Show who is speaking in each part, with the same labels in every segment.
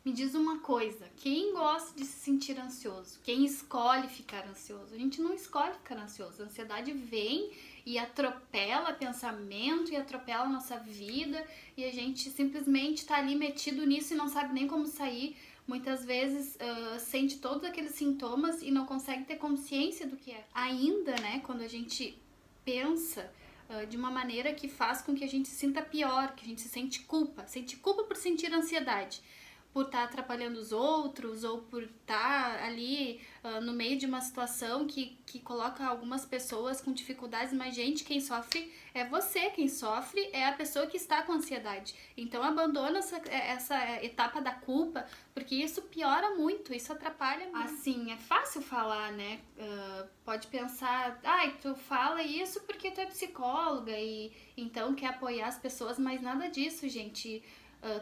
Speaker 1: Me diz uma coisa, quem gosta de se sentir ansioso? Quem escolhe ficar ansioso? A gente não escolhe ficar ansioso. A ansiedade vem e atropela pensamento e atropela a nossa vida e a gente simplesmente tá ali metido nisso e não sabe nem como sair. Muitas vezes sente todos aqueles sintomas e não consegue ter consciência do que é. Ainda, né, quando a gente pensa de uma maneira que faz com que a gente se sinta pior, que a gente sente culpa por sentir ansiedade, por estar atrapalhando os outros ou por estar ali no meio de uma situação que coloca algumas pessoas com dificuldades, mas gente, quem sofre é você, quem sofre é a pessoa que está com ansiedade. Então abandona essa etapa da culpa, porque isso piora muito, isso atrapalha muito. Assim, é fácil falar, né? Pode pensar, tu fala isso porque tu é psicóloga e então quer apoiar as pessoas, mas nada disso, gente.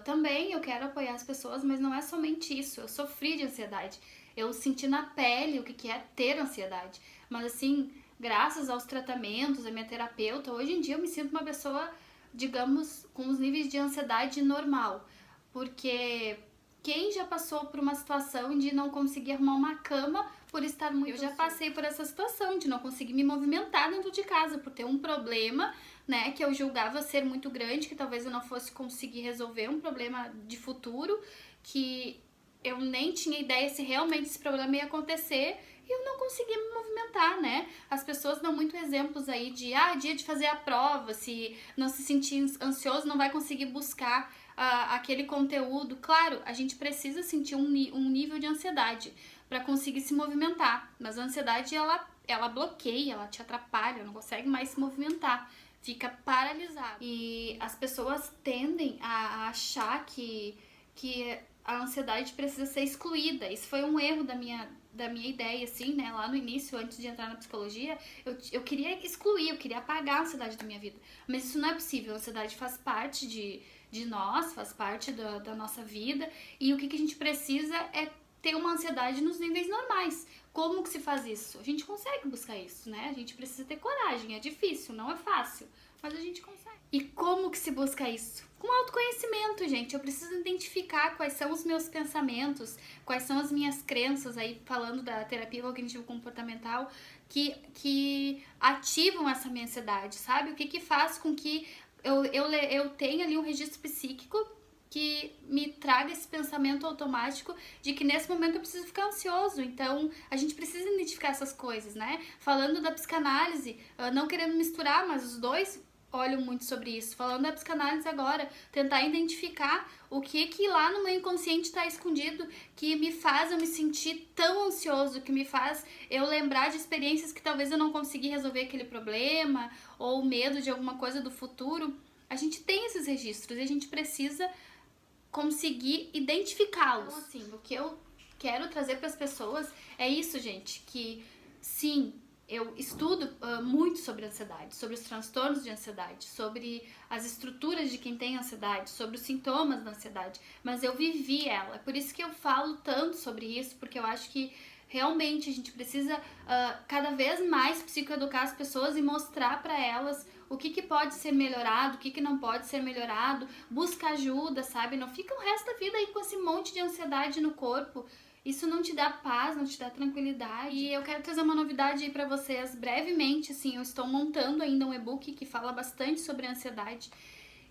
Speaker 1: Também eu quero apoiar as pessoas, mas não é somente isso. Eu sofri de ansiedade. Eu senti na pele o que é ter ansiedade. Mas assim, graças aos tratamentos, a minha terapeuta, hoje em dia eu me sinto uma pessoa, digamos, com os níveis de ansiedade normal. Porque quem já passou por uma situação de não conseguir arrumar uma cama por estar muito... Eu já passei por essa situação de não conseguir me movimentar dentro de casa por ter um problema, né, que eu julgava ser muito grande, que talvez eu não fosse conseguir resolver, um problema de futuro, que eu nem tinha ideia se realmente esse problema ia acontecer e eu não conseguia me movimentar, né? As pessoas dão muito exemplos aí de, dia de fazer a prova, se não se sentir ansioso não vai conseguir buscar aquele conteúdo. Claro, a gente precisa sentir um nível de ansiedade para conseguir se movimentar, mas a ansiedade, ela bloqueia, ela te atrapalha, não consegue mais se movimentar, fica paralisado. E as pessoas tendem a achar que a ansiedade precisa ser excluída. Isso foi um erro da minha ideia, assim, né? Lá no início, antes de entrar na psicologia, eu queria excluir, eu queria apagar a ansiedade da minha vida. Mas isso não é possível. A ansiedade faz parte de nós, faz parte da nossa vida. E o que a gente precisa é ter uma ansiedade nos níveis normais. Como que se faz isso? A gente consegue buscar isso, né? A gente precisa ter coragem. É difícil, não é fácil, mas a gente consegue. E como que se busca isso? Com autoconhecimento, gente. Eu preciso identificar quais são os meus pensamentos, quais são as minhas crenças, aí falando da terapia cognitivo-comportamental, que ativam essa minha ansiedade, sabe? O que faz com que eu tenha ali um registro psíquico que me traga esse pensamento automático de que nesse momento eu preciso ficar ansioso. Então, a gente precisa identificar essas coisas, né? Falando da psicanálise, não querendo misturar, mas os dois olham muito sobre isso. Falando da psicanálise agora, tentar identificar o que lá no meu inconsciente está escondido, que me faz eu me sentir tão ansioso, que me faz eu lembrar de experiências que talvez eu não consegui resolver aquele problema, ou medo de alguma coisa do futuro. A gente tem esses registros e a gente precisa conseguir identificá-los. Então, assim, o que eu quero trazer para as pessoas é isso, gente, que sim, eu estudo muito sobre ansiedade, sobre os transtornos de ansiedade, sobre as estruturas de quem tem ansiedade, sobre os sintomas da ansiedade, mas eu vivi ela. É por isso que eu falo tanto sobre isso, porque eu acho que realmente a gente precisa cada vez mais psicoeducar as pessoas e mostrar para elas o que pode ser melhorado, o que não pode ser melhorado, busca ajuda, sabe? Não fica o resto da vida aí com esse monte de ansiedade no corpo. Isso não te dá paz, não te dá tranquilidade. E eu quero trazer uma novidade aí pra vocês brevemente, assim, eu estou montando ainda um e-book que fala bastante sobre ansiedade.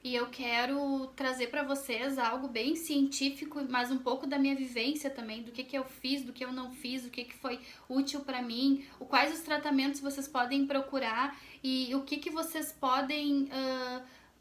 Speaker 1: E eu quero trazer para vocês algo bem científico, mas um pouco da minha vivência também, do que eu fiz, do que eu não fiz, o que foi útil para mim, quais os tratamentos vocês podem procurar e o que vocês podem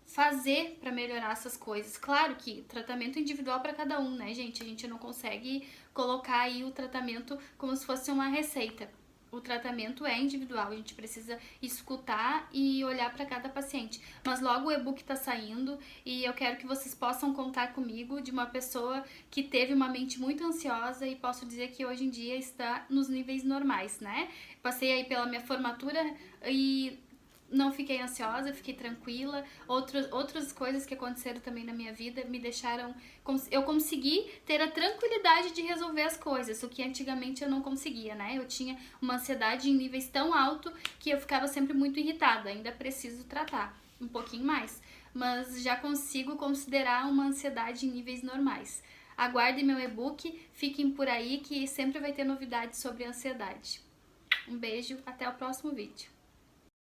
Speaker 1: fazer para melhorar essas coisas. Claro que tratamento individual para cada um, né, gente? A gente não consegue colocar aí o tratamento como se fosse uma receita. O tratamento é individual, a gente precisa escutar e olhar para cada paciente. Mas logo o e-book tá saindo e eu quero que vocês possam contar comigo de uma pessoa que teve uma mente muito ansiosa e posso dizer que hoje em dia está nos níveis normais, né? Passei aí pela minha formatura e não fiquei ansiosa, fiquei tranquila. Outras coisas que aconteceram também na minha vida me deixaram... Eu consegui ter a tranquilidade de resolver as coisas, o que antigamente eu não conseguia, né? Eu tinha uma ansiedade em níveis tão altos que eu ficava sempre muito irritada. Ainda preciso tratar um pouquinho mais, mas já consigo considerar uma ansiedade em níveis normais. Aguardem meu e-book, fiquem por aí que sempre vai ter novidades sobre ansiedade. Um beijo, até o próximo vídeo.